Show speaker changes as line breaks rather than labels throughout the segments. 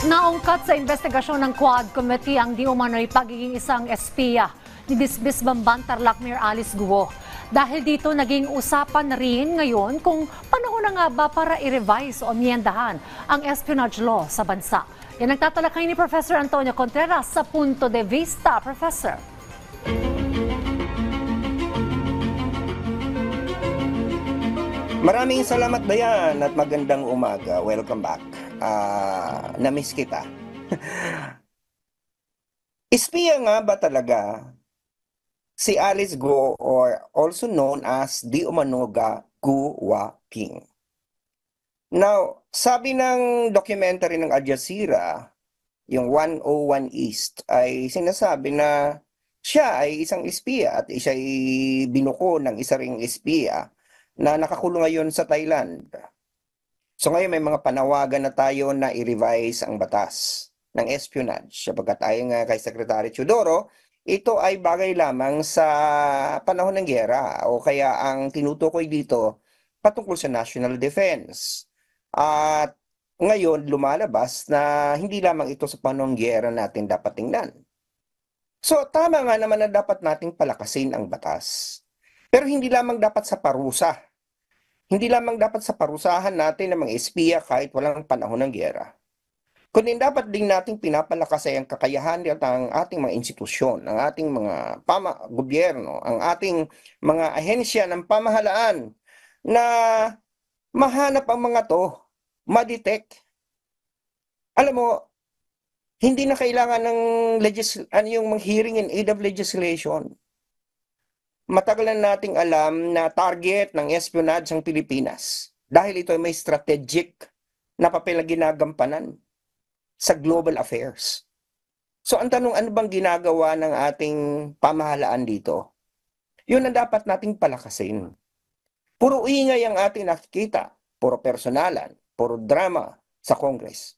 Naungkat sa investigasyon ng Quad Committee ang di umano'y pagiging isang espiya ni Disbis Bamban Tarlac Mayor Alice Guo. Dahil dito naging usapan na rin ngayon kung panahon na nga ba para i-revise o amyendahan ang espionage law sa bansa. Yan ang tatalakay ni Professor Antonio Contreras sa Punto de Vista. Professor.
Maraming salamat Dayan at magandang umaga. Welcome back. Na-miss kita. Espiya nga ba talaga si Alice Guo or also known as Di Umanoga Guwaping? Now, sabi ng documentary ng Al Jazeera, yung 101 East, ay sinasabi na siya ay isang espiya at siya ay binuko ng isa ring espiya na nakakulong ngayon sa Thailand. So ngayon may mga panawagan na tayo na i-revise ang batas ng espionage. Sapagkat ayon nga kay Secretary Teodoro, ito ay bagay lamang sa panahon ng giyera o kaya ang tinutukoy dito patungkol sa national defense. At ngayon lumalabas na hindi lamang ito sa panahon ng giyera natin dapat tingnan. So tama nga naman na dapat nating palakasin ang batas. Pero hindi lamang dapat sa parusa. Hindi lamang dapat sa parusahan natin ng mga espiya kahit walang panahon ng giyera. Kundi dapat din nating pinapalakas ay ang kakayahan at ang ating mga institusyon, ang ating mga gobyerno, ang ating mga ahensya ng pamahalaan na mahanap ang mga to, ma-detect. Alam mo, hindi na kailangan ng yung hearing in aid of legislation. Matagal na nating alam na target ng espionage ang Pilipinas dahil ito ay may strategic na papel na ginagampanan sa global affairs. So ang tanong, ano bang ginagawa ng ating pamahalaan dito? Yun ang dapat nating palakasin. Puro ingay ang ating nakikita, puro personalan, puro drama sa Congress.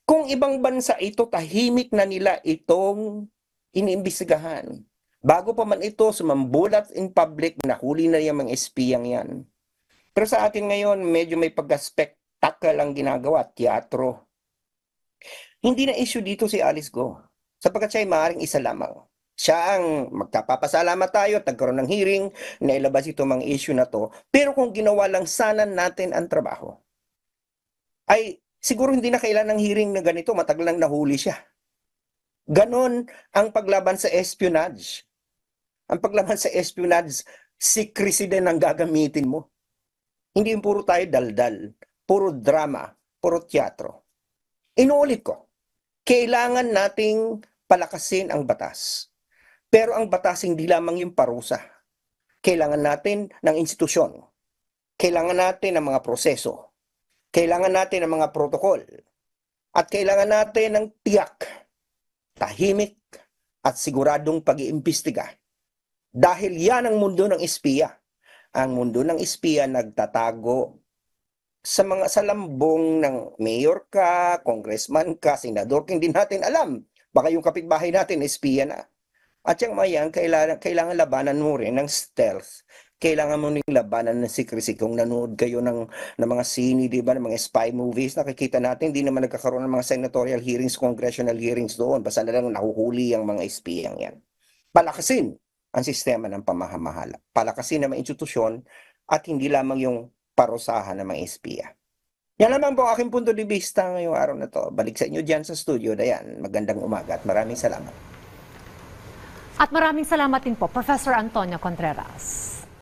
Kung ibang bansa ito, tahimik na nila itong iniimbestigahan. Bago pa man ito sumambulat in public, nahuli na yung mga espiyang yan. Pero sa atin ngayon, medyo may pagka-spectacle ang ginagawa, teatro. Hindi na issue dito si Alice Guo, sapagkat siya ay maaaring isa lamang. Siya ang magkapapasalamat tayo at nagkaroon ng hearing na ilabas ito mga issue na to. Pero kung ginawa lang sana natin ang trabaho, ay siguro hindi na kailangan ng hearing na ganito, matagal lang nahuli siya. Ganon ang paglaban sa espionage. Ang paglaban sa espionage, secrecy din ang gagamitin mo. Hindi yung puro tayo daldal, puro drama, puro teatro. Inuulit ko, kailangan nating palakasin ang batas. Pero ang batas hindi lamang yung parusa. Kailangan natin ng institusyon. Kailangan natin ng mga proseso. Kailangan natin ng mga protokol. At kailangan natin ng tiyak, tahimik at siguradong pag-iimbestiga. Dahil yan ang mundo ng espiya. Ang mundo ng espiya nagtatago sa mga salambong ng mayor ka, congressman ka, senador ka, hindi natin alam. Baka yung kapitbahay natin espiya na. At yung mga yan, kailangan labanan mo rin ng stealth. Kailangan mo rin labanan ng secrecy. Kung nanood kayo ng mga sini, di ba, ng mga spy movies, nakikita natin, hindi naman nagkakaroon ng mga senatorial hearings, congressional hearings doon. Basta na lang nahuhuli ang mga espiyang yan. Palakasin ang sistema ng pamamahala. Palakasin ang mga institusyon at hindi lamang yung parusahan ng mga espiya. Yan naman po aking punto de vista ngayong araw na to. Balik sa inyo dyan sa studio. Dayan, magandang umaga at maraming salamat.
At maraming salamat din po, Professor Antonio Contreras.